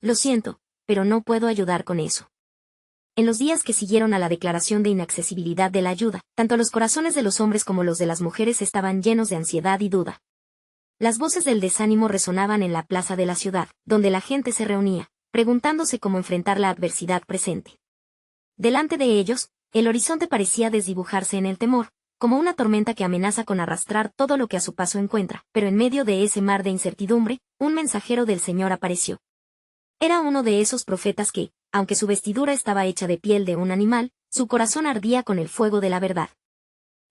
Lo siento, pero no puedo ayudar con eso. En los días que siguieron a la declaración de inaccesibilidad de la ayuda, tanto los corazones de los hombres como los de las mujeres estaban llenos de ansiedad y duda. Las voces del desánimo resonaban en la plaza de la ciudad, donde la gente se reunía, preguntándose cómo enfrentar la adversidad presente. Delante de ellos, el horizonte parecía desdibujarse en el temor, como una tormenta que amenaza con arrastrar todo lo que a su paso encuentra, pero en medio de ese mar de incertidumbre, un mensajero del Señor apareció. Era uno de esos profetas que, aunque su vestidura estaba hecha de piel de un animal, su corazón ardía con el fuego de la verdad.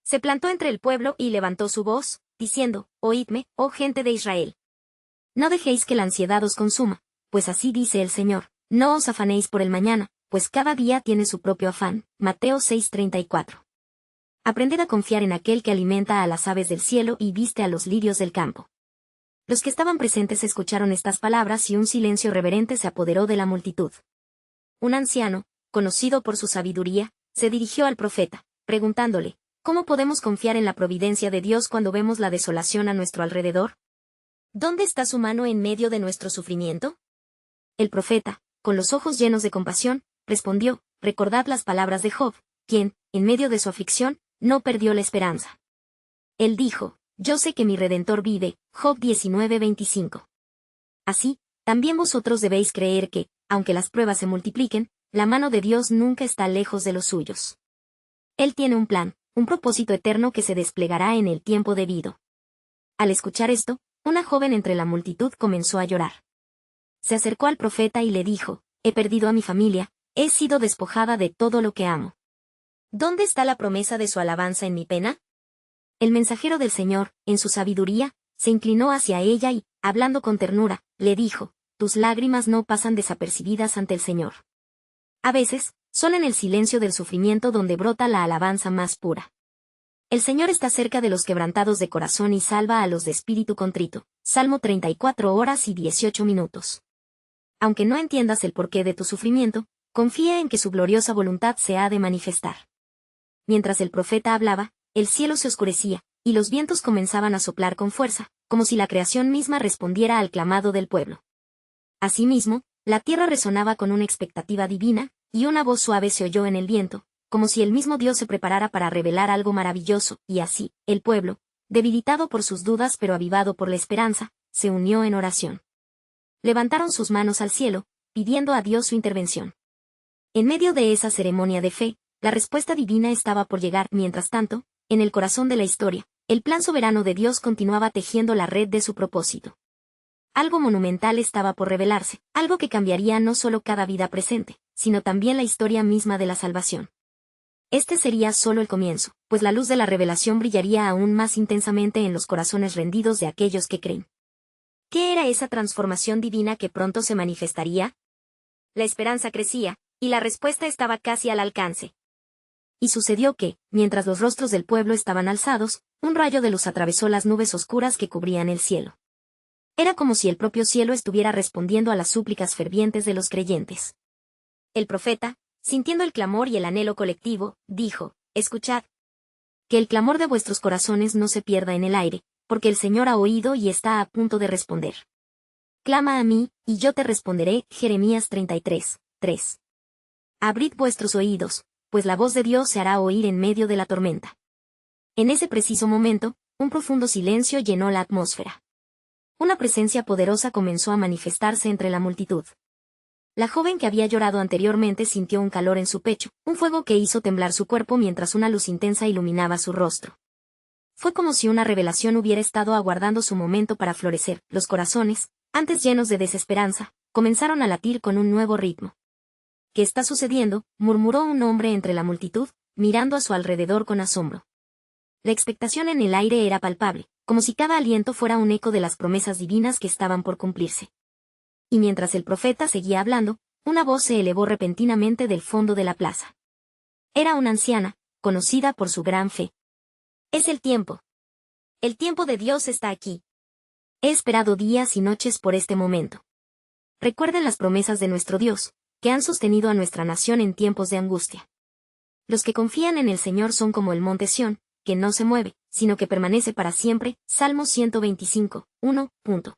Se plantó entre el pueblo y levantó su voz, diciendo: «Oídme, oh gente de Israel. No dejéis que la ansiedad os consuma, pues así dice el Señor, no os afanéis por el mañana, pues cada día tiene su propio afán». Mateo 6:34. Aprended a confiar en aquel que alimenta a las aves del cielo y viste a los lirios del campo. Los que estaban presentes escucharon estas palabras y un silencio reverente se apoderó de la multitud. Un anciano, conocido por su sabiduría, se dirigió al profeta, preguntándole: ¿cómo podemos confiar en la providencia de Dios cuando vemos la desolación a nuestro alrededor? ¿Dónde está su mano en medio de nuestro sufrimiento? El profeta, con los ojos llenos de compasión, respondió: recordad las palabras de Job, quien, en medio de su aflicción, no perdió la esperanza. Él dijo: yo sé que mi Redentor vive. Job 19:25. Así, también vosotros debéis creer que, aunque las pruebas se multipliquen, la mano de Dios nunca está lejos de los suyos. Él tiene un plan, un propósito eterno que se desplegará en el tiempo debido. Al escuchar esto, una joven entre la multitud comenzó a llorar. Se acercó al profeta y le dijo: he perdido a mi familia, he sido despojada de todo lo que amo. ¿Dónde está la promesa de su alabanza en mi pena? El mensajero del Señor, en su sabiduría, se inclinó hacia ella y, hablando con ternura, le dijo: tus lágrimas no pasan desapercibidas ante el Señor. A veces, son en el silencio del sufrimiento donde brota la alabanza más pura. El Señor está cerca de los quebrantados de corazón y salva a los de espíritu contrito. Salmo 34:18. Aunque no entiendas el porqué de tu sufrimiento, confía en que su gloriosa voluntad se ha de manifestar. Mientras el profeta hablaba, el cielo se oscurecía, y los vientos comenzaban a soplar con fuerza, como si la creación misma respondiera al clamado del pueblo. Asimismo, la tierra resonaba con una expectativa divina, y una voz suave se oyó en el viento, como si el mismo Dios se preparara para revelar algo maravilloso, y así, el pueblo, debilitado por sus dudas pero avivado por la esperanza, se unió en oración. Levantaron sus manos al cielo, pidiendo a Dios su intervención. En medio de esa ceremonia de fe, la respuesta divina estaba por llegar. Mientras tanto, en el corazón de la historia, el plan soberano de Dios continuaba tejiendo la red de su propósito. Algo monumental estaba por revelarse, algo que cambiaría no solo cada vida presente, sino también la historia misma de la salvación. Este sería solo el comienzo, pues la luz de la revelación brillaría aún más intensamente en los corazones rendidos de aquellos que creen. ¿Qué era esa transformación divina que pronto se manifestaría? La esperanza crecía, y la respuesta estaba casi al alcance. Y sucedió que, mientras los rostros del pueblo estaban alzados, un rayo de luz atravesó las nubes oscuras que cubrían el cielo. Era como si el propio cielo estuviera respondiendo a las súplicas fervientes de los creyentes. El profeta, sintiendo el clamor y el anhelo colectivo, dijo: escuchad. Que el clamor de vuestros corazones no se pierda en el aire, porque el Señor ha oído y está a punto de responder. Clama a mí, y yo te responderé. Jeremías 33:3. Abrid vuestros oídos, pues la voz de Dios se hará oír en medio de la tormenta. En ese preciso momento, un profundo silencio llenó la atmósfera. Una presencia poderosa comenzó a manifestarse entre la multitud. La joven que había llorado anteriormente sintió un calor en su pecho, un fuego que hizo temblar su cuerpo mientras una luz intensa iluminaba su rostro. Fue como si una revelación hubiera estado aguardando su momento para florecer. Los corazones, antes llenos de desesperanza, comenzaron a latir con un nuevo ritmo. ¿Qué está sucediendo?, murmuró un hombre entre la multitud, mirando a su alrededor con asombro. La expectación en el aire era palpable, como si cada aliento fuera un eco de las promesas divinas que estaban por cumplirse. Y mientras el profeta seguía hablando, una voz se elevó repentinamente del fondo de la plaza. Era una anciana, conocida por su gran fe. Es el tiempo. El tiempo de Dios está aquí. He esperado días y noches por este momento. Recuerden las promesas de nuestro Dios, que han sostenido a nuestra nación en tiempos de angustia. Los que confían en el Señor son como el monte Sión, que no se mueve, sino que permanece para siempre. Salmo 125:1.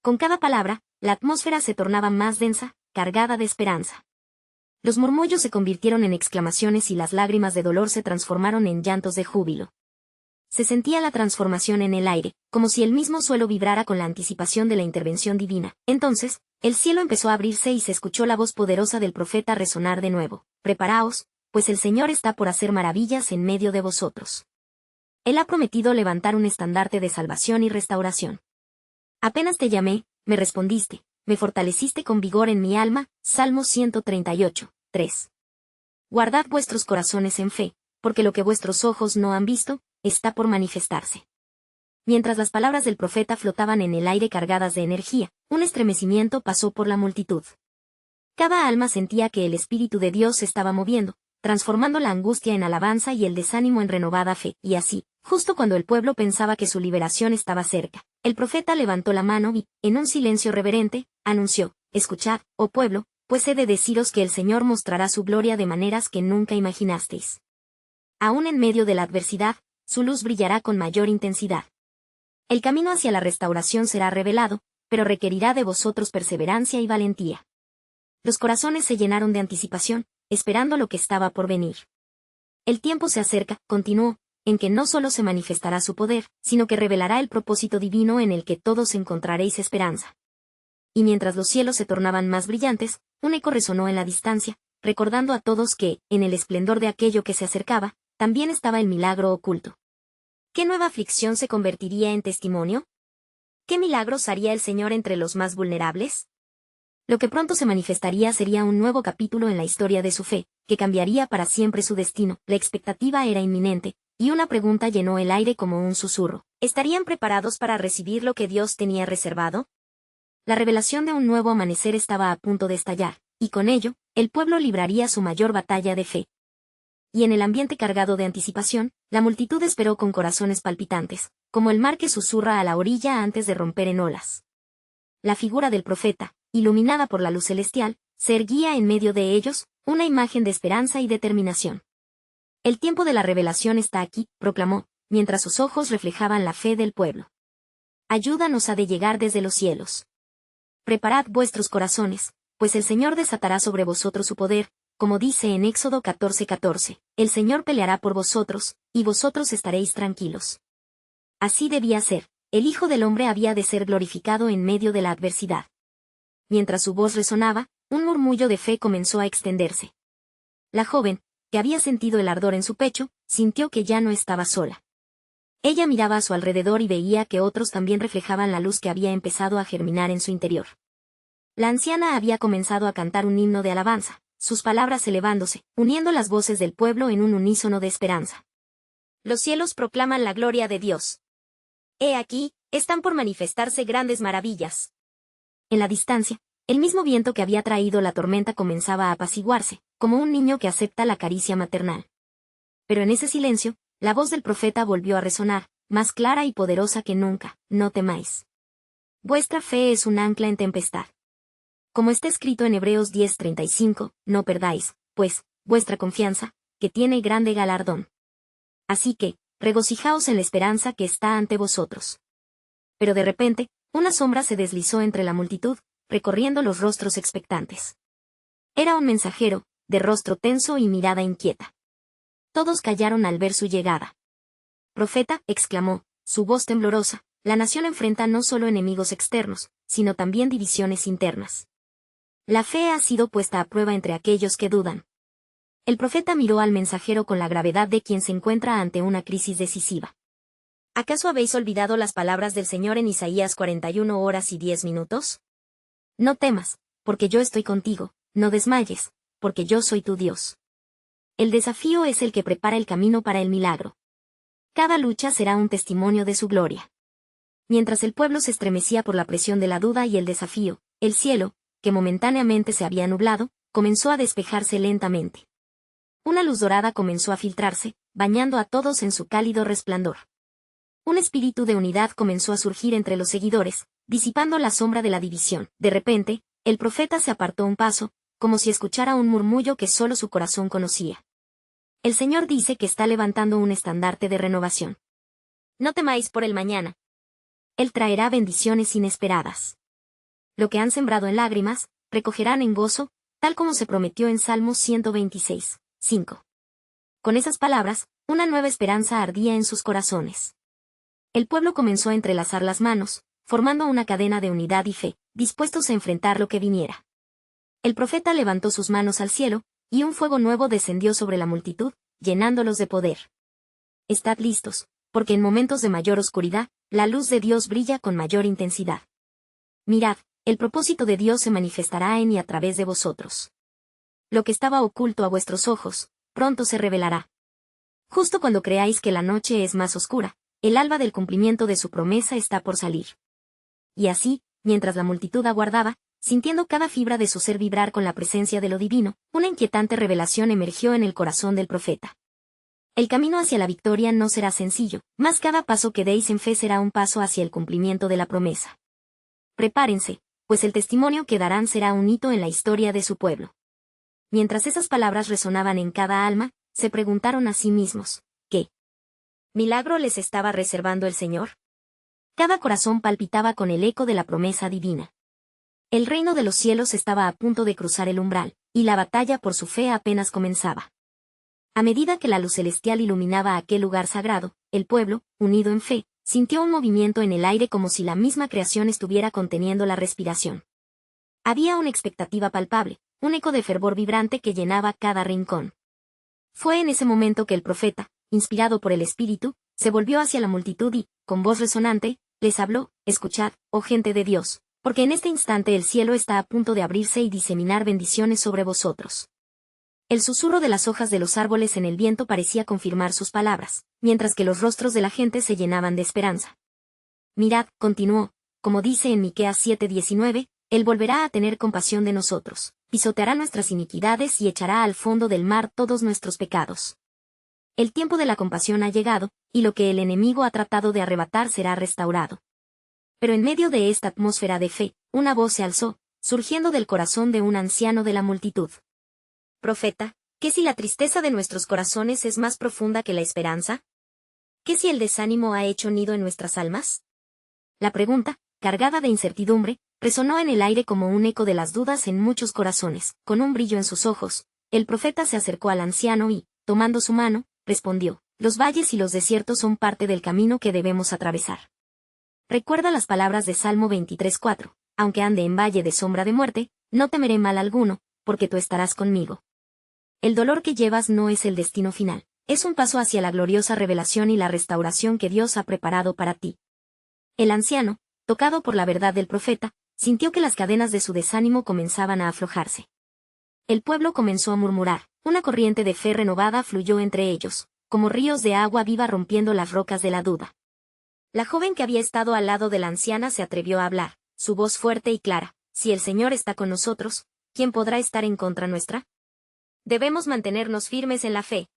Con cada palabra, la atmósfera se tornaba más densa, cargada de esperanza. Los murmullos se convirtieron en exclamaciones y las lágrimas de dolor se transformaron en llantos de júbilo. Se sentía la transformación en el aire, como si el mismo suelo vibrara con la anticipación de la intervención divina. Entonces, el cielo empezó a abrirse y se escuchó la voz poderosa del profeta resonar de nuevo. Preparaos, pues el Señor está por hacer maravillas en medio de vosotros. Él ha prometido levantar un estandarte de salvación y restauración. Apenas te llamé, me respondiste, me fortaleciste con vigor en mi alma. Salmo 138, 3. Guardad vuestros corazones en fe, porque lo que vuestros ojos no han visto, está por manifestarse. Mientras las palabras del profeta flotaban en el aire cargadas de energía, un estremecimiento pasó por la multitud. Cada alma sentía que el Espíritu de Dios se estaba moviendo, transformando la angustia en alabanza y el desánimo en renovada fe, y así, justo cuando el pueblo pensaba que su liberación estaba cerca, el profeta levantó la mano y, en un silencio reverente, anunció: escuchad, oh pueblo, pues he de deciros que el Señor mostrará su gloria de maneras que nunca imaginasteis. Aún en medio de la adversidad, su luz brillará con mayor intensidad. El camino hacia la restauración será revelado, pero requerirá de vosotros perseverancia y valentía. Los corazones se llenaron de anticipación, esperando lo que estaba por venir. El tiempo se acerca, continuó, en que no solo se manifestará su poder, sino que revelará el propósito divino en el que todos encontraréis esperanza. Y mientras los cielos se tornaban más brillantes, un eco resonó en la distancia, recordando a todos que, en el esplendor de aquello que se acercaba, también estaba el milagro oculto. ¿Qué nueva aflicción se convertiría en testimonio? ¿Qué milagros haría el Señor entre los más vulnerables? Lo que pronto se manifestaría sería un nuevo capítulo en la historia de su fe, que cambiaría para siempre su destino. La expectativa era inminente, y una pregunta llenó el aire como un susurro. ¿Estarían preparados para recibir lo que Dios tenía reservado? La revelación de un nuevo amanecer estaba a punto de estallar, y con ello, el pueblo libraría su mayor batalla de fe. Y en el ambiente cargado de anticipación, la multitud esperó con corazones palpitantes, como el mar que susurra a la orilla antes de romper en olas. La figura del profeta, iluminada por la luz celestial, se erguía en medio de ellos, una imagen de esperanza y determinación. El tiempo de la revelación está aquí, proclamó, mientras sus ojos reflejaban la fe del pueblo. Ayuda nos ha de llegar desde los cielos. Preparad vuestros corazones, pues el Señor desatará sobre vosotros su poder, como dice en Éxodo 14:14, el Señor peleará por vosotros, y vosotros estaréis tranquilos. Así debía ser, el Hijo del Hombre había de ser glorificado en medio de la adversidad. Mientras su voz resonaba, un murmullo de fe comenzó a extenderse. La joven, que había sentido el ardor en su pecho, sintió que ya no estaba sola. Ella miraba a su alrededor y veía que otros también reflejaban la luz que había empezado a germinar en su interior. La anciana había comenzado a cantar un himno de alabanza, sus palabras elevándose, uniendo las voces del pueblo en un unísono de esperanza. Los cielos proclaman la gloria de Dios. He aquí, están por manifestarse grandes maravillas. En la distancia, el mismo viento que había traído la tormenta comenzaba a apaciguarse, como un niño que acepta la caricia maternal. Pero en ese silencio, la voz del profeta volvió a resonar, más clara y poderosa que nunca: no temáis. Vuestra fe es un ancla en tempestad. Como está escrito en Hebreos 10:35, no perdáis, pues, vuestra confianza, que tiene grande galardón. Así que, regocijaos en la esperanza que está ante vosotros. Pero de repente, una sombra se deslizó entre la multitud, recorriendo los rostros expectantes. Era un mensajero, de rostro tenso y mirada inquieta. Todos callaron al ver su llegada. «Profeta», exclamó, su voz temblorosa, «la nación enfrenta no solo enemigos externos, sino también divisiones internas. La fe ha sido puesta a prueba entre aquellos que dudan». El profeta miró al mensajero con la gravedad de quien se encuentra ante una crisis decisiva. ¿Acaso habéis olvidado las palabras del Señor en Isaías 41:10? No temas, porque yo estoy contigo, no desmayes, porque yo soy tu Dios. El desafío es el que prepara el camino para el milagro. Cada lucha será un testimonio de su gloria. Mientras el pueblo se estremecía por la presión de la duda y el desafío, el cielo, que momentáneamente se había nublado, comenzó a despejarse lentamente. Una luz dorada comenzó a filtrarse, bañando a todos en su cálido resplandor. Un espíritu de unidad comenzó a surgir entre los seguidores, disipando la sombra de la división. De repente, el profeta se apartó un paso, como si escuchara un murmullo que solo su corazón conocía. El Señor dice que está levantando un estandarte de renovación. No temáis por el mañana. Él traerá bendiciones inesperadas. Lo que han sembrado en lágrimas, recogerán en gozo, tal como se prometió en Salmos 126, 5. Con esas palabras, una nueva esperanza ardía en sus corazones. El pueblo comenzó a entrelazar las manos, formando una cadena de unidad y fe, dispuestos a enfrentar lo que viniera. El profeta levantó sus manos al cielo, y un fuego nuevo descendió sobre la multitud, llenándolos de poder. Estad listos, porque en momentos de mayor oscuridad, la luz de Dios brilla con mayor intensidad. Mirad, el propósito de Dios se manifestará en y a través de vosotros. Lo que estaba oculto a vuestros ojos, pronto se revelará. Justo cuando creáis que la noche es más oscura, el alba del cumplimiento de su promesa está por salir. Y así, mientras la multitud aguardaba, sintiendo cada fibra de su ser vibrar con la presencia de lo divino, una inquietante revelación emergió en el corazón del profeta. El camino hacia la victoria no será sencillo, mas cada paso que deis en fe será un paso hacia el cumplimiento de la promesa. Prepárense, pues el testimonio que darán será un hito en la historia de su pueblo. Mientras esas palabras resonaban en cada alma, se preguntaron a sí mismos, ¿qué milagro les estaba reservando el Señor? Cada corazón palpitaba con el eco de la promesa divina. El reino de los cielos estaba a punto de cruzar el umbral, y la batalla por su fe apenas comenzaba. A medida que la luz celestial iluminaba aquel lugar sagrado, el pueblo, unido en fe, sintió un movimiento en el aire como si la misma creación estuviera conteniendo la respiración. Había una expectativa palpable, un eco de fervor vibrante que llenaba cada rincón. Fue en ese momento que el profeta, inspirado por el Espíritu, se volvió hacia la multitud y, con voz resonante, les habló: escuchad, oh gente de Dios, porque en este instante el cielo está a punto de abrirse y diseminar bendiciones sobre vosotros. El susurro de las hojas de los árboles en el viento parecía confirmar sus palabras, mientras que los rostros de la gente se llenaban de esperanza. Mirad, continuó, como dice en Miqueas 7:19, Él volverá a tener compasión de nosotros, pisoteará nuestras iniquidades y echará al fondo del mar todos nuestros pecados. El tiempo de la compasión ha llegado, y lo que el enemigo ha tratado de arrebatar será restaurado. Pero en medio de esta atmósfera de fe, una voz se alzó, surgiendo del corazón de un anciano de la multitud. Profeta, ¿qué si la tristeza de nuestros corazones es más profunda que la esperanza? ¿Qué si el desánimo ha hecho nido en nuestras almas? La pregunta, cargada de incertidumbre, resonó en el aire como un eco de las dudas en muchos corazones. Con un brillo en sus ojos, el profeta se acercó al anciano y, tomando su mano, respondió: los valles y los desiertos son parte del camino que debemos atravesar. Recuerda las palabras de Salmo 23:4, aunque ande en valle de sombra de muerte, no temeré mal alguno, porque tú estarás conmigo. El dolor que llevas no es el destino final, es un paso hacia la gloriosa revelación y la restauración que Dios ha preparado para ti. El anciano, tocado por la verdad del profeta, sintió que las cadenas de su desánimo comenzaban a aflojarse. El pueblo comenzó a murmurar, una corriente de fe renovada fluyó entre ellos, como ríos de agua viva rompiendo las rocas de la duda. La joven que había estado al lado de la anciana se atrevió a hablar, su voz fuerte y clara: si el Señor está con nosotros, ¿quién podrá estar en contra nuestra? Debemos mantenernos firmes en la fe.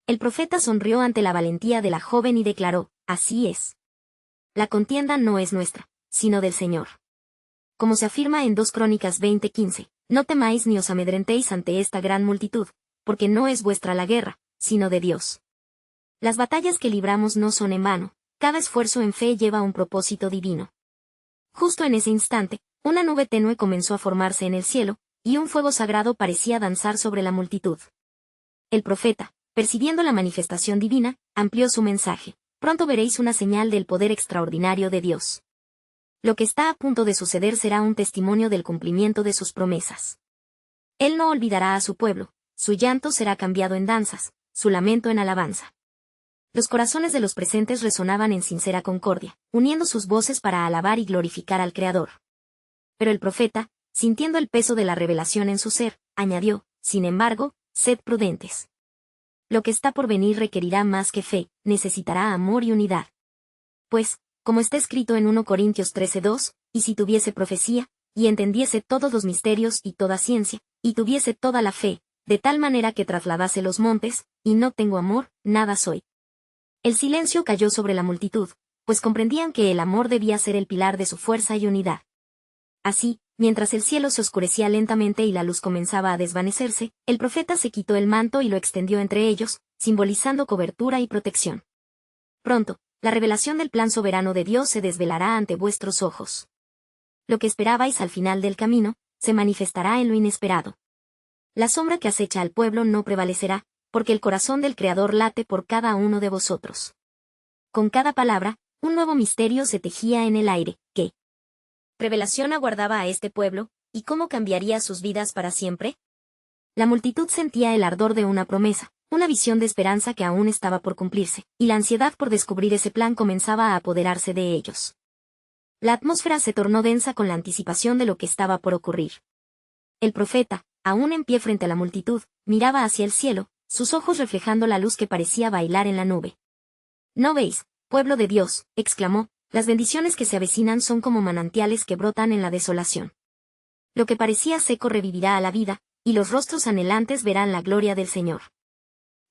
El profeta sonrió ante la valentía de la joven y declaró: así es. La contienda no es nuestra, sino del Señor. Como se afirma en 2 Crónicas 20:15, no temáis ni os amedrentéis ante esta gran multitud, porque no es vuestra la guerra, sino de Dios. Las batallas que libramos no son en vano, cada esfuerzo en fe lleva un propósito divino. Justo en ese instante, una nube tenue comenzó a formarse en el cielo, y un fuego sagrado parecía danzar sobre la multitud. El profeta, percibiendo la manifestación divina, amplió su mensaje: pronto veréis una señal del poder extraordinario de Dios. Lo que está a punto de suceder será un testimonio del cumplimiento de sus promesas. Él no olvidará a su pueblo, su llanto será cambiado en danzas, su lamento en alabanza. Los corazones de los presentes resonaban en sincera concordia, uniendo sus voces para alabar y glorificar al Creador. Pero el profeta, sintiendo el peso de la revelación en su ser, añadió: sin embargo, sed prudentes. Lo que está por venir requerirá más que fe, necesitará amor y unidad. Pues, como está escrito en 1 Corintios 13:2, y si tuviese profecía, y entendiese todos los misterios y toda ciencia, y tuviese toda la fe, de tal manera que trasladase los montes, y no tengo amor, nada soy. El silencio cayó sobre la multitud, pues comprendían que el amor debía ser el pilar de su fuerza y unidad. Así, mientras el cielo se oscurecía lentamente y la luz comenzaba a desvanecerse, el profeta se quitó el manto y lo extendió entre ellos, simbolizando cobertura y protección. Pronto, la revelación del plan soberano de Dios se desvelará ante vuestros ojos. lo que esperabais al final del camino, se manifestará en lo inesperado. La sombra que acecha al pueblo no prevalecerá, porque el corazón del Creador late por cada uno de vosotros. Con cada palabra, un nuevo misterio se tejía en el aire. ¿Qué revelación aguardaba a este pueblo, y cómo cambiaría sus vidas para siempre? La multitud sentía el ardor de una promesa, una visión de esperanza que aún estaba por cumplirse, y la ansiedad por descubrir ese plan comenzaba a apoderarse de ellos. La atmósfera se tornó densa con la anticipación de lo que estaba por ocurrir. El profeta, aún en pie frente a la multitud, miraba hacia el cielo, sus ojos reflejando la luz que parecía bailar en la nube. «¿No veis, pueblo de Dios?», exclamó, «las bendiciones que se avecinan son como manantiales que brotan en la desolación. Lo que parecía seco revivirá a la vida, y los rostros anhelantes verán la gloria del Señor».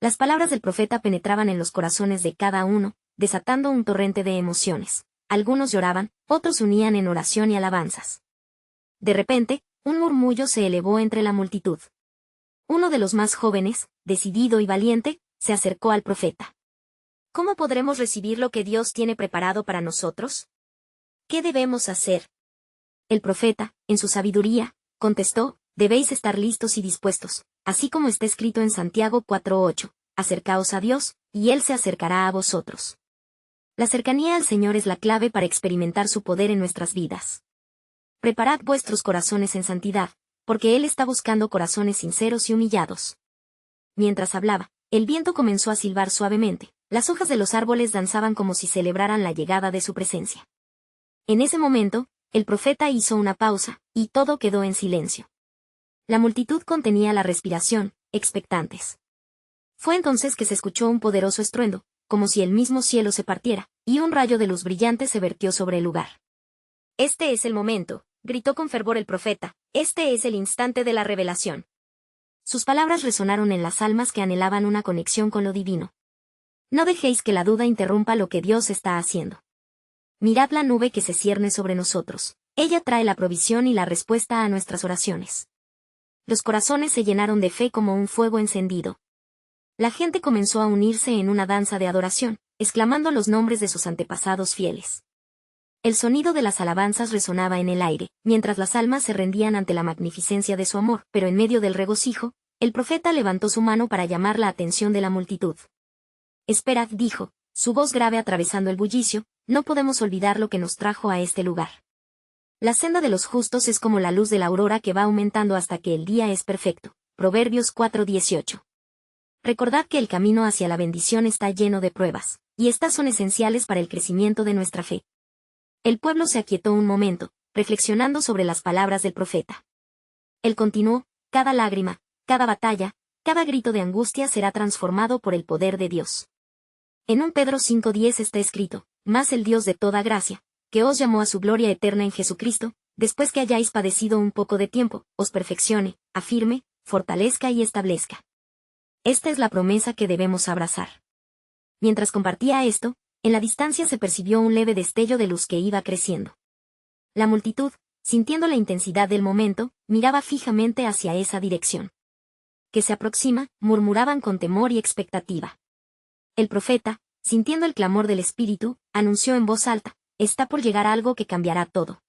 Las palabras del profeta penetraban en los corazones de cada uno, desatando un torrente de emociones. Algunos lloraban, otros se unían en oración y alabanzas. De repente, un murmullo se elevó entre la multitud. Uno de los más jóvenes, decidido y valiente, se acercó al profeta. «¿Cómo podremos recibir lo que Dios tiene preparado para nosotros? ¿Qué debemos hacer?». El profeta, en su sabiduría, contestó, «Debéis estar listos y dispuestos, así como está escrito en Santiago 4:8, acercaos a Dios, y Él se acercará a vosotros». La cercanía al Señor es la clave para experimentar su poder en nuestras vidas. Preparad vuestros corazones en santidad, porque Él está buscando corazones sinceros y humillados. Mientras hablaba, el viento comenzó a silbar suavemente, las hojas de los árboles danzaban como si celebraran la llegada de su presencia. En ese momento, el profeta hizo una pausa, y todo quedó en silencio. La multitud contenía la respiración, expectantes. Fue entonces que se escuchó un poderoso estruendo, como si el mismo cielo se partiera, y un rayo de luz brillante se vertió sobre el lugar. «Este es el momento», gritó con fervor el profeta, «este es el instante de la revelación». Sus palabras resonaron en las almas que anhelaban una conexión con lo divino. No dejéis que la duda interrumpa lo que Dios está haciendo. Mirad la nube que se cierne sobre nosotros. Ella trae la provisión y la respuesta a nuestras oraciones. Los corazones se llenaron de fe como un fuego encendido. La gente comenzó a unirse en una danza de adoración, exclamando los nombres de sus antepasados fieles. El sonido de las alabanzas resonaba en el aire, mientras las almas se rendían ante la magnificencia de su amor, pero en medio del regocijo, el profeta levantó su mano para llamar la atención de la multitud. «Esperad», dijo, su voz grave atravesando el bullicio, «no podemos olvidar lo que nos trajo a este lugar. La senda de los justos es como la luz de la aurora que va aumentando hasta que el día es perfecto». Proverbios 4:18. Recordad que el camino hacia la bendición está lleno de pruebas, y estas son esenciales para el crecimiento de nuestra fe. El pueblo se aquietó un momento, reflexionando sobre las palabras del profeta. Él continuó, «Cada lágrima, cada batalla, cada grito de angustia será transformado por el poder de Dios». En 1 Pedro 5:10 está escrito, «Mas el Dios de toda gracia, que os llamó a su gloria eterna en Jesucristo, después que hayáis padecido un poco de tiempo, os perfeccione, afirme, fortalezca y establezca». Esta es la promesa que debemos abrazar. Mientras compartía esto, en la distancia se percibió un leve destello de luz que iba creciendo. La multitud, sintiendo la intensidad del momento, miraba fijamente hacia esa dirección. «Que se aproxima», murmuraban con temor y expectativa. El profeta, sintiendo el clamor del Espíritu, anunció en voz alta, «Está por llegar algo que cambiará todo.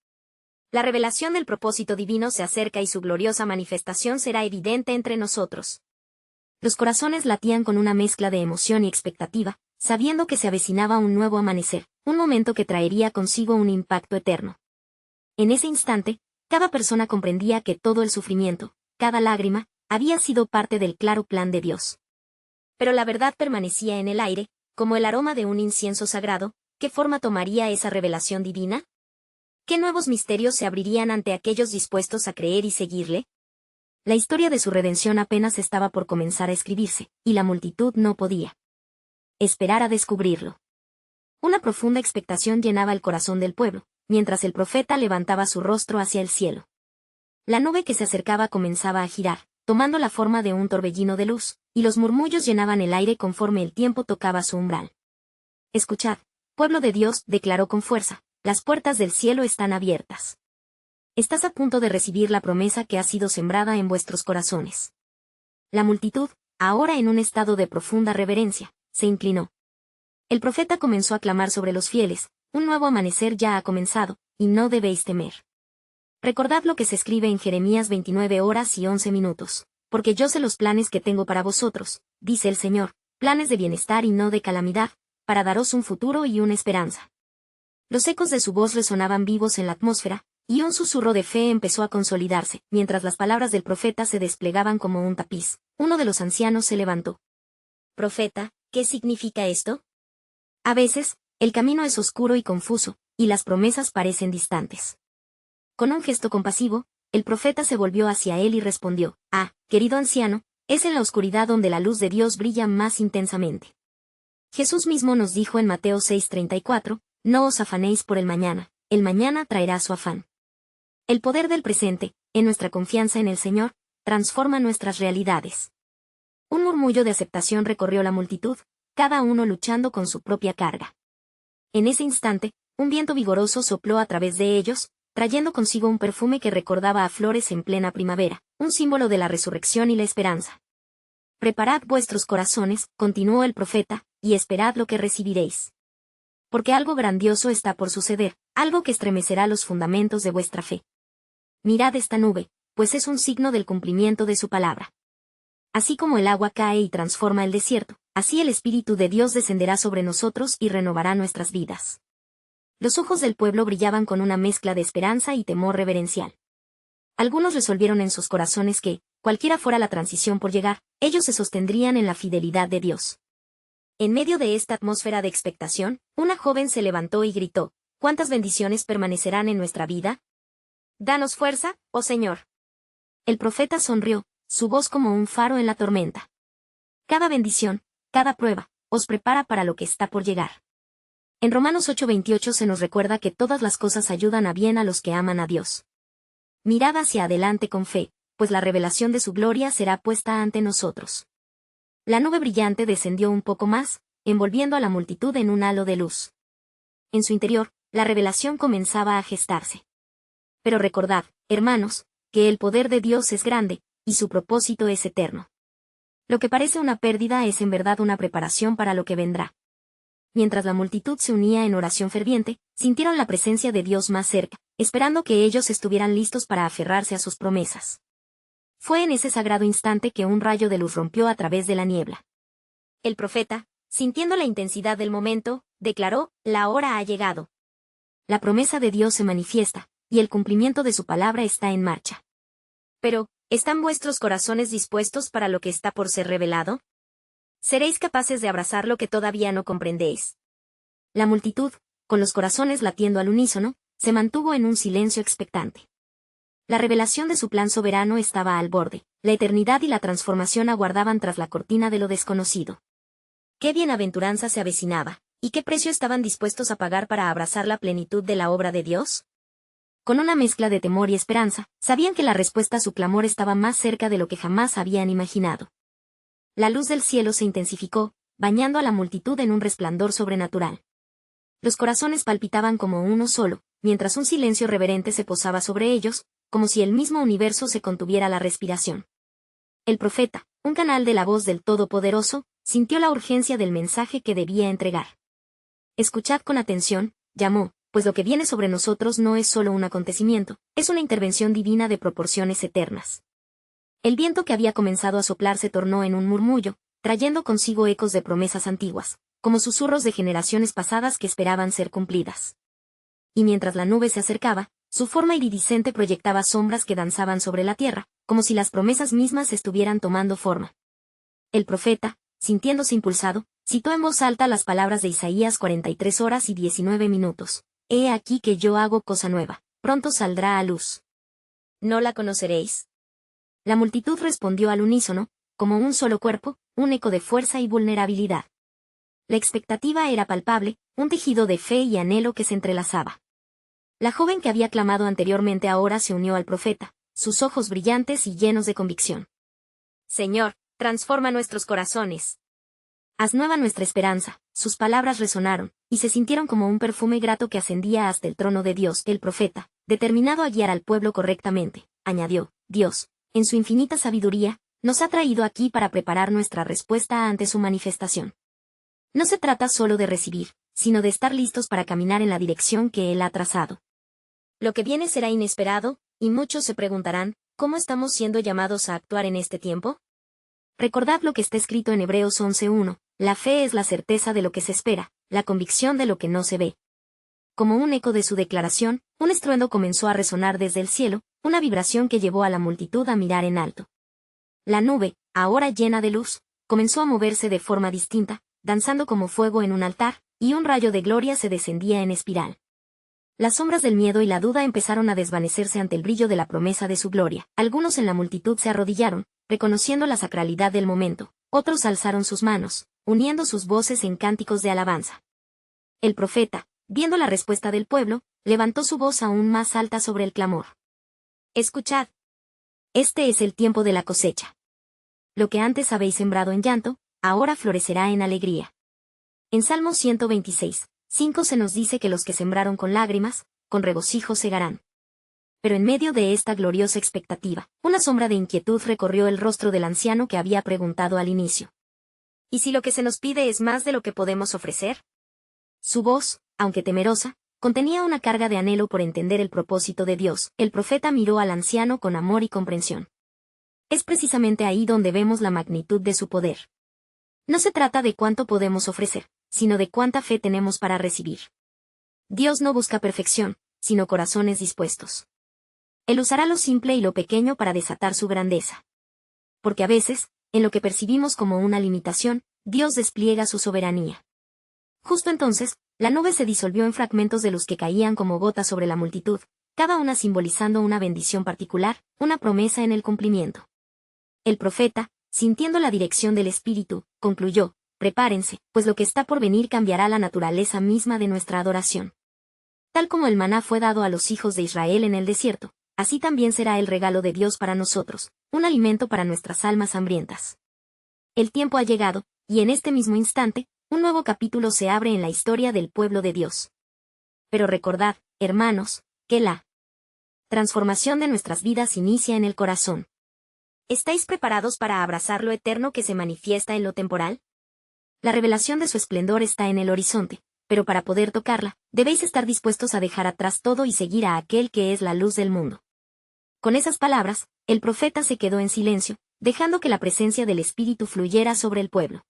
La revelación del propósito divino se acerca y su gloriosa manifestación será evidente entre nosotros». Los corazones latían con una mezcla de emoción y expectativa, sabiendo que se avecinaba un nuevo amanecer, un momento que traería consigo un impacto eterno. En ese instante, cada persona comprendía que todo el sufrimiento, cada lágrima, había sido parte del claro plan de Dios. Pero la verdad permanecía en el aire, como el aroma de un incienso sagrado. ¿Qué forma tomaría esa revelación divina? ¿Qué nuevos misterios se abrirían ante aquellos dispuestos a creer y seguirle? La historia de su redención apenas estaba por comenzar a escribirse, y la multitud no podía esperar a descubrirlo. Una profunda expectación llenaba el corazón del pueblo, mientras el profeta levantaba su rostro hacia el cielo. La nube que se acercaba comenzaba a girar, tomando la forma de un torbellino de luz, y los murmullos llenaban el aire conforme el tiempo tocaba su umbral. «Escuchad, pueblo de Dios», declaró con fuerza, «las puertas del cielo están abiertas. Estás a punto de recibir la promesa que ha sido sembrada en vuestros corazones». La multitud, ahora en un estado de profunda reverencia, se inclinó. El profeta comenzó a clamar sobre los fieles, «Un nuevo amanecer ya ha comenzado, y no debéis temer. Recordad lo que se escribe en Jeremías 29 horas y 11 minutos. Porque yo sé los planes que tengo para vosotros, dice el Señor, planes de bienestar y no de calamidad, para daros un futuro y una esperanza. Los ecos de su voz resonaban vivos en la atmósfera, y un susurro de fe empezó a consolidarse, mientras las palabras del profeta se desplegaban como un tapiz. Uno de los ancianos se levantó. Profeta, ¿qué significa esto? A veces, el camino es oscuro y confuso, y las promesas parecen distantes. Con un gesto compasivo, el profeta se volvió hacia él y respondió, querido anciano, es en la oscuridad donde la luz de Dios brilla más intensamente. Jesús mismo nos dijo en Mateo 6:34, no os afanéis por el mañana traerá su afán. El poder del presente, en nuestra confianza en el Señor, transforma nuestras realidades. Un murmullo de aceptación recorrió la multitud, cada uno luchando con su propia carga. En ese instante, un viento vigoroso sopló a través de ellos, trayendo consigo un perfume que recordaba a flores en plena primavera, un símbolo de la resurrección y la esperanza. Preparad vuestros corazones, continuó el profeta, y esperad lo que recibiréis. Porque algo grandioso está por suceder, algo que estremecerá los fundamentos de vuestra fe. Mirad esta nube, pues es un signo del cumplimiento de su palabra. Así como el agua cae y transforma el desierto, así el Espíritu de Dios descenderá sobre nosotros y renovará nuestras vidas. Los ojos del pueblo brillaban con una mezcla de esperanza y temor reverencial. Algunos resolvieron en sus corazones que, cualquiera fuera la transición por llegar, ellos se sostendrían en la fidelidad de Dios. En medio de esta atmósfera de expectación, una joven se levantó y gritó, ¿cuántas bendiciones permanecerán en nuestra vida? Danos fuerza, oh Señor. El profeta sonrió, su voz como un faro en la tormenta. Cada bendición, cada prueba, os prepara para lo que está por llegar. En Romanos 8:28 se nos recuerda que todas las cosas ayudan a bien a los que aman a Dios. Mirad hacia adelante con fe, pues la revelación de su gloria será puesta ante nosotros. La nube brillante descendió un poco más, envolviendo a la multitud en un halo de luz. En su interior, la revelación comenzaba a gestarse. Pero recordad, hermanos, que el poder de Dios es grande, y su propósito es eterno. Lo que parece una pérdida es en verdad una preparación para lo que vendrá. Mientras la multitud se unía en oración ferviente, sintieron la presencia de Dios más cerca, esperando que ellos estuvieran listos para aferrarse a sus promesas. Fue en ese sagrado instante que un rayo de luz rompió a través de la niebla. El profeta, sintiendo la intensidad del momento, declaró, la hora ha llegado. La promesa de Dios se manifiesta, y el cumplimiento de su palabra está en marcha. Pero, ¿están vuestros corazones dispuestos para lo que está por ser revelado? ¿Seréis capaces de abrazar lo que todavía no comprendéis? La multitud, con los corazones latiendo al unísono, se mantuvo en un silencio expectante. La revelación de su plan soberano estaba al borde, la eternidad y la transformación aguardaban tras la cortina de lo desconocido. ¿Qué bienaventuranza se avecinaba, y qué precio estaban dispuestos a pagar para abrazar la plenitud de la obra de Dios? Con una mezcla de temor y esperanza, sabían que la respuesta a su clamor estaba más cerca de lo que jamás habían imaginado. La luz del cielo se intensificó, bañando a la multitud en un resplandor sobrenatural. Los corazones palpitaban como uno solo, mientras un silencio reverente se posaba sobre ellos, como si el mismo universo se contuviera la respiración. El profeta, un canal de la voz del Todopoderoso, sintió la urgencia del mensaje que debía entregar. Escuchad con atención, llamó, pues lo que viene sobre nosotros no es solo un acontecimiento, es una intervención divina de proporciones eternas. El viento que había comenzado a soplar se tornó en un murmullo, trayendo consigo ecos de promesas antiguas, como susurros de generaciones pasadas que esperaban ser cumplidas. Y mientras la nube se acercaba, su forma iridiscente proyectaba sombras que danzaban sobre la tierra, como si las promesas mismas estuvieran tomando forma. El profeta, sintiéndose impulsado, citó en voz alta las palabras de Isaías 43 horas y 19 minutos. He aquí que yo hago cosa nueva, pronto saldrá a luz. ¿No la conoceréis? La multitud respondió al unísono, como un solo cuerpo, un eco de fuerza y vulnerabilidad. La expectativa era palpable, un tejido de fe y anhelo que se entrelazaba. La joven que había clamado anteriormente ahora se unió al profeta, sus ojos brillantes y llenos de convicción. Señor, transforma nuestros corazones. Haz nueva nuestra esperanza. Sus palabras resonaron, y se sintieron como un perfume grato que ascendía hasta el trono de Dios. El profeta, determinado a guiar al pueblo correctamente, añadió, Dios, en su infinita sabiduría, nos ha traído aquí para preparar nuestra respuesta ante su manifestación. No se trata solo de recibir, sino de estar listos para caminar en la dirección que Él ha trazado. Lo que viene será inesperado, Y muchos se preguntarán, ¿cómo estamos siendo llamados a actuar en este tiempo? Recordad lo que está escrito en Hebreos 11:1, la fe es la certeza de lo que se espera, la convicción de lo que no se ve. Como un eco de su declaración, un estruendo comenzó a resonar desde el cielo, una vibración que llevó a la multitud a mirar en alto. La nube, ahora llena de luz, comenzó a moverse de forma distinta, danzando como fuego en un altar, y un rayo de gloria se descendía en espiral. Las sombras del miedo y la duda empezaron a desvanecerse ante el brillo de la promesa de su gloria. Algunos en la multitud se arrodillaron, reconociendo la sacralidad del momento, otros alzaron sus manos, uniendo sus voces en cánticos de alabanza. El profeta, viendo la respuesta del pueblo, levantó su voz aún más alta sobre el clamor. Escuchad. Este es el tiempo de la cosecha. Lo que antes habéis sembrado en llanto, ahora florecerá en alegría. En Salmo 126:5 se nos dice que los que sembraron con lágrimas, con regocijo segarán. Pero en medio de esta gloriosa expectativa, una sombra de inquietud recorrió el rostro del anciano que había preguntado al inicio. ¿Y si lo que se nos pide es más de lo que podemos ofrecer? Su voz, aunque temerosa, contenía una carga de anhelo por entender el propósito de Dios. El profeta miró al anciano con amor y comprensión. Es precisamente ahí donde vemos la magnitud de su poder. No se trata de cuánto podemos ofrecer, sino de cuánta fe tenemos para recibir. Dios no busca perfección, sino corazones dispuestos. Él usará lo simple y lo pequeño para desatar su grandeza. Porque a veces, en lo que percibimos como una limitación, Dios despliega su soberanía. Justo entonces, la nube se disolvió en fragmentos de luz que caían como gotas sobre la multitud, cada una simbolizando una bendición particular, una promesa en el cumplimiento. El profeta, sintiendo la dirección del Espíritu, concluyó: prepárense, pues lo que está por venir cambiará la naturaleza misma de nuestra adoración. Tal como el maná fue dado a los hijos de Israel en el desierto, así también será el regalo de Dios para nosotros, un alimento para nuestras almas hambrientas. El tiempo ha llegado, y en este mismo instante, un nuevo capítulo se abre en la historia del pueblo de Dios. Pero recordad, hermanos, que la transformación de nuestras vidas inicia en el corazón. ¿Estáis preparados para abrazar lo eterno que se manifiesta en lo temporal? La revelación de su esplendor está en el horizonte, pero para poder tocarla, debéis estar dispuestos a dejar atrás todo y seguir a aquel que es la luz del mundo. Con esas palabras, el profeta se quedó en silencio, dejando que la presencia del Espíritu fluyera sobre el pueblo.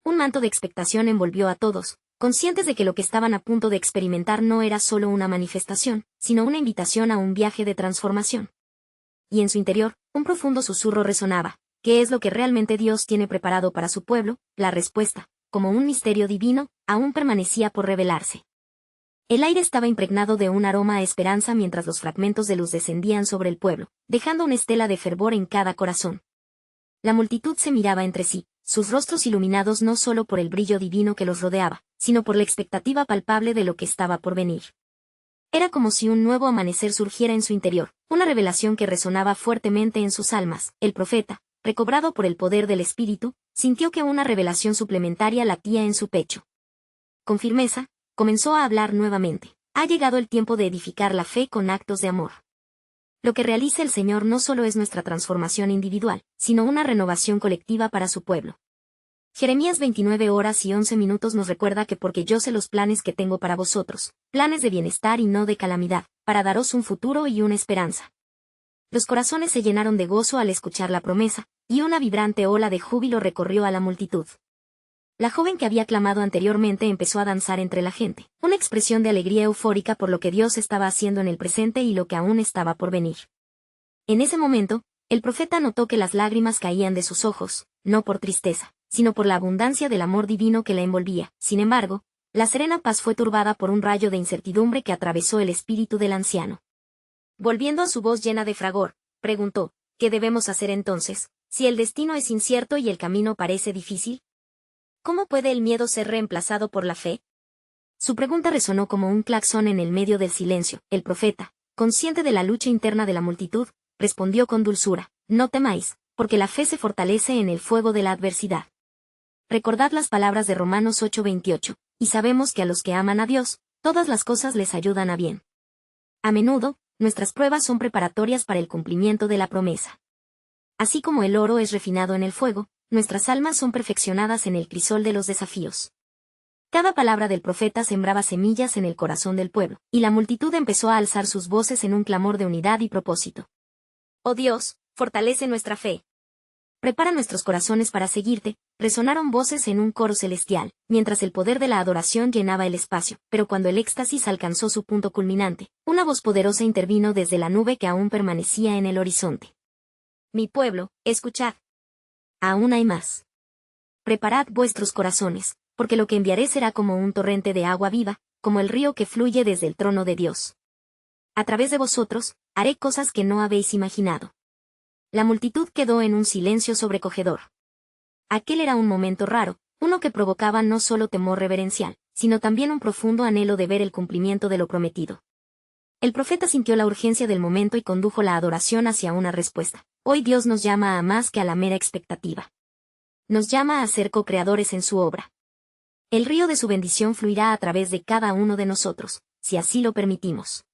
Un manto de expectación envolvió a todos, conscientes de que lo que estaban a punto de experimentar no era solo una manifestación, sino una invitación a un viaje de transformación. Y en su interior, un profundo susurro resonaba: ¿qué es lo que realmente Dios tiene preparado para su pueblo? La respuesta, como un misterio divino, aún permanecía por revelarse. El aire estaba impregnado de un aroma a esperanza mientras los fragmentos de luz descendían sobre el pueblo, dejando una estela de fervor en cada corazón. La multitud se miraba entre sí, sus rostros iluminados no solo por el brillo divino que los rodeaba, sino por la expectativa palpable de lo que estaba por venir. Era como si un nuevo amanecer surgiera en su interior, una revelación que resonaba fuertemente en sus almas. El profeta, recobrado por el poder del Espíritu, sintió que una revelación suplementaria latía en su pecho. Con firmeza, comenzó a hablar nuevamente. Ha llegado el tiempo de edificar la fe con actos de amor. Lo que realiza el Señor no solo es nuestra transformación individual, sino una renovación colectiva para su pueblo. Jeremías 29:11 nos recuerda que porque yo sé los planes que tengo para vosotros, planes de bienestar y no de calamidad, para daros un futuro y una esperanza. Los corazones se llenaron de gozo al escuchar la promesa, y una vibrante ola de júbilo recorrió a la multitud. La joven que había clamado anteriormente empezó a danzar entre la gente, una expresión de alegría eufórica por lo que Dios estaba haciendo en el presente y lo que aún estaba por venir. En ese momento, el profeta notó que las lágrimas caían de sus ojos, no por tristeza, sino por la abundancia del amor divino que la envolvía. Sin embargo, la serena paz fue turbada por un rayo de incertidumbre que atravesó el espíritu del anciano. Volviendo a su voz llena de fragor, preguntó: ¿qué debemos hacer entonces, si el destino es incierto y el camino parece difícil? ¿Cómo puede el miedo ser reemplazado por la fe? Su pregunta resonó como un claxon en el medio del silencio. El profeta, consciente de la lucha interna de la multitud, respondió con dulzura: no temáis, porque la fe se fortalece en el fuego de la adversidad. Recordad las palabras de Romanos 8:28, y sabemos que a los que aman a Dios, todas las cosas les ayudan a bien. A menudo, nuestras pruebas son preparatorias para el cumplimiento de la promesa. Así como el oro es refinado en el fuego, nuestras almas son perfeccionadas en el crisol de los desafíos. Cada palabra del profeta sembraba semillas en el corazón del pueblo, y la multitud empezó a alzar sus voces en un clamor de unidad y propósito. Oh Dios, fortalece nuestra fe. Prepara nuestros corazones para seguirte, resonaron voces en un coro celestial, mientras el poder de la adoración llenaba el espacio, pero cuando el éxtasis alcanzó su punto culminante, una voz poderosa intervino desde la nube que aún permanecía en el horizonte. Mi pueblo, escuchad. Aún hay más. Preparad vuestros corazones, porque lo que enviaré será como un torrente de agua viva, como el río que fluye desde el trono de Dios. A través de vosotros, haré cosas que no habéis imaginado. La multitud quedó en un silencio sobrecogedor. Aquel era un momento raro, uno que provocaba no solo temor reverencial, sino también un profundo anhelo de ver el cumplimiento de lo prometido. El profeta sintió la urgencia del momento y condujo la adoración hacia una respuesta. Hoy Dios nos llama a más que a la mera expectativa. Nos llama a ser co-creadores en su obra. El río de su bendición fluirá a través de cada uno de nosotros, si así lo permitimos.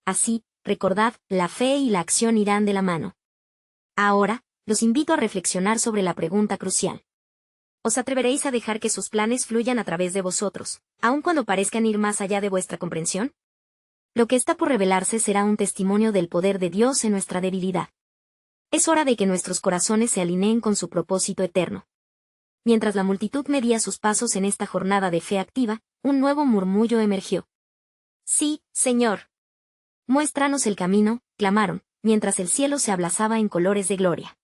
Así, recordad, la fe y la acción irán de la mano. Ahora, los invito a reflexionar sobre la pregunta crucial. ¿Os atreveréis a dejar que sus planes fluyan a través de vosotros, aun cuando parezcan ir más allá de vuestra comprensión? Lo que está por revelarse será un testimonio del poder de Dios en nuestra debilidad. Es hora de que nuestros corazones se alineen con su propósito eterno. Mientras la multitud medía sus pasos en esta jornada de fe activa, un nuevo murmullo emergió. Sí, Señor. Muéstranos el camino, clamaron, mientras el cielo se ablazaba en colores de gloria.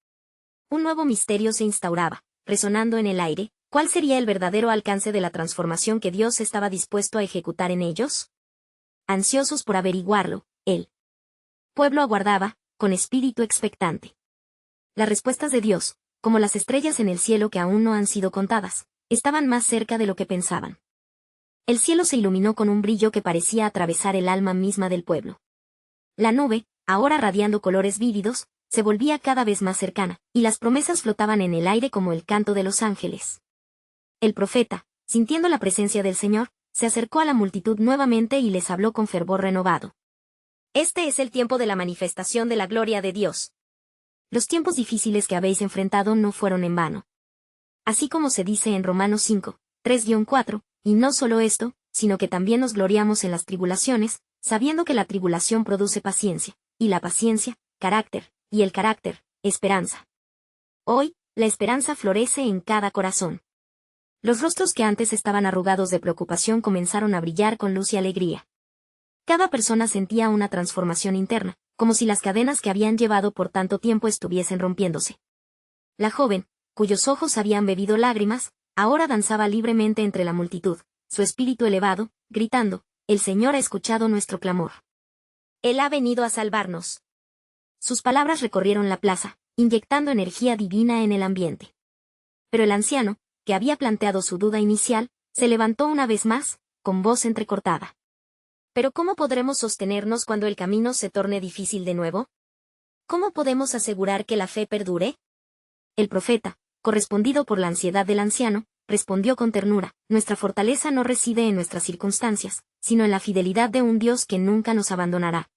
Un nuevo misterio se instauraba, resonando en el aire. ¿Cuál sería el verdadero alcance de la transformación que Dios estaba dispuesto a ejecutar en ellos? Ansiosos por averiguarlo, el pueblo aguardaba, con espíritu expectante. Las respuestas de Dios, como las estrellas en el cielo que aún no han sido contadas, estaban más cerca de lo que pensaban. El cielo se iluminó con un brillo que parecía atravesar el alma misma del pueblo. La nube, ahora radiando colores vívidos, se volvía cada vez más cercana, y las promesas flotaban en el aire como el canto de los ángeles. El profeta, sintiendo la presencia del Señor, se acercó a la multitud nuevamente y les habló con fervor renovado. Este es el tiempo de la manifestación de la gloria de Dios. Los tiempos difíciles que habéis enfrentado no fueron en vano. Así como se dice en Romanos 5, 3-4, y no solo esto, sino que también nos gloriamos en las tribulaciones, sabiendo que la tribulación produce paciencia, y la paciencia, carácter, y el carácter, esperanza. Hoy, la esperanza florece en cada corazón. Los rostros que antes estaban arrugados de preocupación comenzaron a brillar con luz y alegría. Cada persona sentía una transformación interna, como si las cadenas que habían llevado por tanto tiempo estuviesen rompiéndose. La joven, cuyos ojos habían bebido lágrimas, ahora danzaba libremente entre la multitud, su espíritu elevado, gritando, «El Señor ha escuchado nuestro clamor. Él ha venido a salvarnos». Sus palabras recorrieron la plaza, inyectando energía divina en el ambiente. Pero el anciano, que había planteado su duda inicial, se levantó una vez más, con voz entrecortada. ¿Pero cómo podremos sostenernos cuando el camino se torne difícil de nuevo? ¿Cómo podemos asegurar que la fe perdure? El profeta, correspondido por la ansiedad del anciano, respondió con ternura, nuestra fortaleza no reside en nuestras circunstancias, sino en la fidelidad de un Dios que nunca nos abandonará.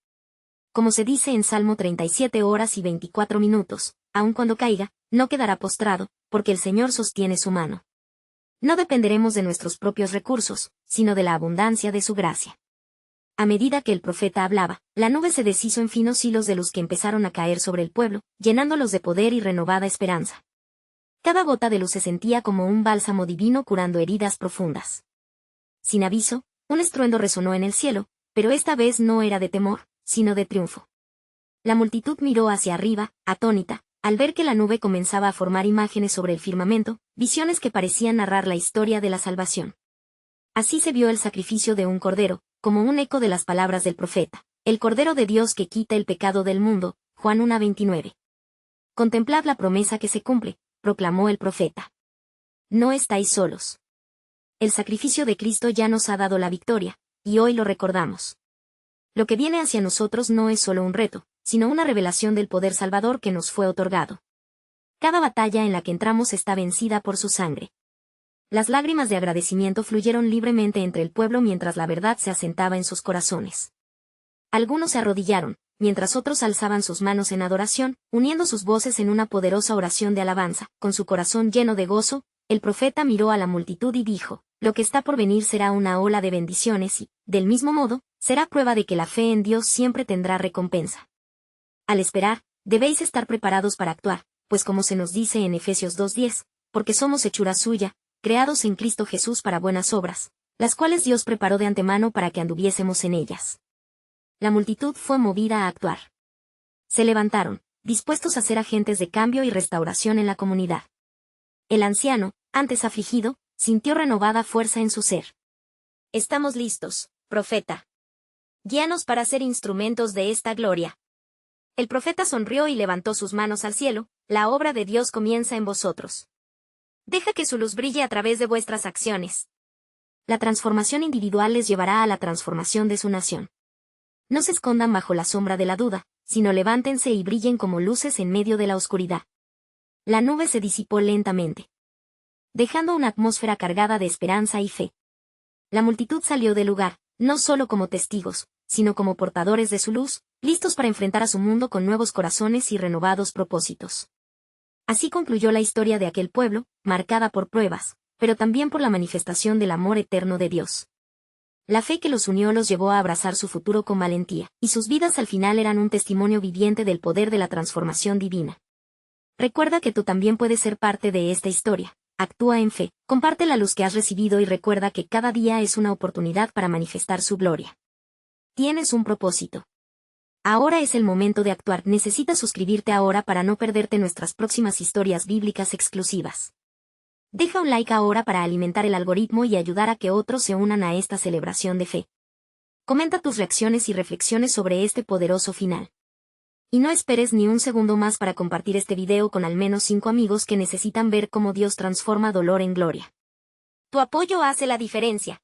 Como se dice en Salmo 37 horas y 24 minutos, aun cuando caiga, no quedará postrado, porque el Señor sostiene su mano. No dependeremos de nuestros propios recursos, sino de la abundancia de su gracia. A medida que el profeta hablaba, la nube se deshizo en finos hilos de luz que empezaron a caer sobre el pueblo, llenándolos de poder y renovada esperanza. Cada gota de luz se sentía como un bálsamo divino curando heridas profundas. Sin aviso, un estruendo resonó en el cielo, pero esta vez no era de temor, sino de triunfo. La multitud miró hacia arriba, atónita, al ver que la nube comenzaba a formar imágenes sobre el firmamento, visiones que parecían narrar la historia de la salvación. Así se vio el sacrificio de un cordero, como un eco de las palabras del profeta, el Cordero de Dios que quita el pecado del mundo, Juan 1:29. Contemplad la promesa que se cumple, proclamó el profeta. No estáis solos. El sacrificio de Cristo ya nos ha dado la victoria, y hoy lo recordamos. Lo que viene hacia nosotros no es solo un reto, sino una revelación del poder salvador que nos fue otorgado. Cada batalla en la que entramos está vencida por su sangre. Las lágrimas de agradecimiento fluyeron libremente entre el pueblo mientras la verdad se asentaba en sus corazones. Algunos se arrodillaron, mientras otros alzaban sus manos en adoración, uniendo sus voces en una poderosa oración de alabanza. Con su corazón lleno de gozo, el profeta miró a la multitud y dijo, lo que está por venir será una ola de bendiciones y, del mismo modo, será prueba de que la fe en Dios siempre tendrá recompensa. Al esperar, debéis estar preparados para actuar, pues como se nos dice en Efesios 2:10, porque somos hechura suya, creados en Cristo Jesús para buenas obras, las cuales Dios preparó de antemano para que anduviésemos en ellas. La multitud fue movida a actuar. Se levantaron, dispuestos a ser agentes de cambio y restauración en la comunidad. El anciano, antes afligido, sintió renovada fuerza en su ser. Estamos listos, profeta. Guíanos para ser instrumentos de esta gloria. El profeta sonrió y levantó sus manos al cielo, la obra de Dios comienza en vosotros. Deja que su luz brille a través de vuestras acciones. La transformación individual les llevará a la transformación de su nación. No se escondan bajo la sombra de la duda, sino levántense y brillen como luces en medio de la oscuridad. La nube se disipó lentamente, dejando una atmósfera cargada de esperanza y fe. La multitud salió del lugar, no solo como testigos, sino como portadores de su luz, listos para enfrentar a su mundo con nuevos corazones y renovados propósitos. Así concluyó la historia de aquel pueblo, marcada por pruebas, pero también por la manifestación del amor eterno de Dios. La fe que los unió los llevó a abrazar su futuro con valentía, y sus vidas al final eran un testimonio viviente del poder de la transformación divina. Recuerda que tú también puedes ser parte de esta historia. Actúa en fe, comparte la luz que has recibido y recuerda que cada día es una oportunidad para manifestar su gloria. Tienes un propósito. Ahora es el momento de actuar. Necesitas suscribirte ahora para no perderte nuestras próximas historias bíblicas exclusivas. Deja un like ahora para alimentar el algoritmo y ayudar a que otros se unan a esta celebración de fe. Comenta tus reacciones y reflexiones sobre este poderoso final. Y no esperes ni un segundo más para compartir este video con al menos 5 amigos que necesitan ver cómo Dios transforma dolor en gloria. Tu apoyo hace la diferencia.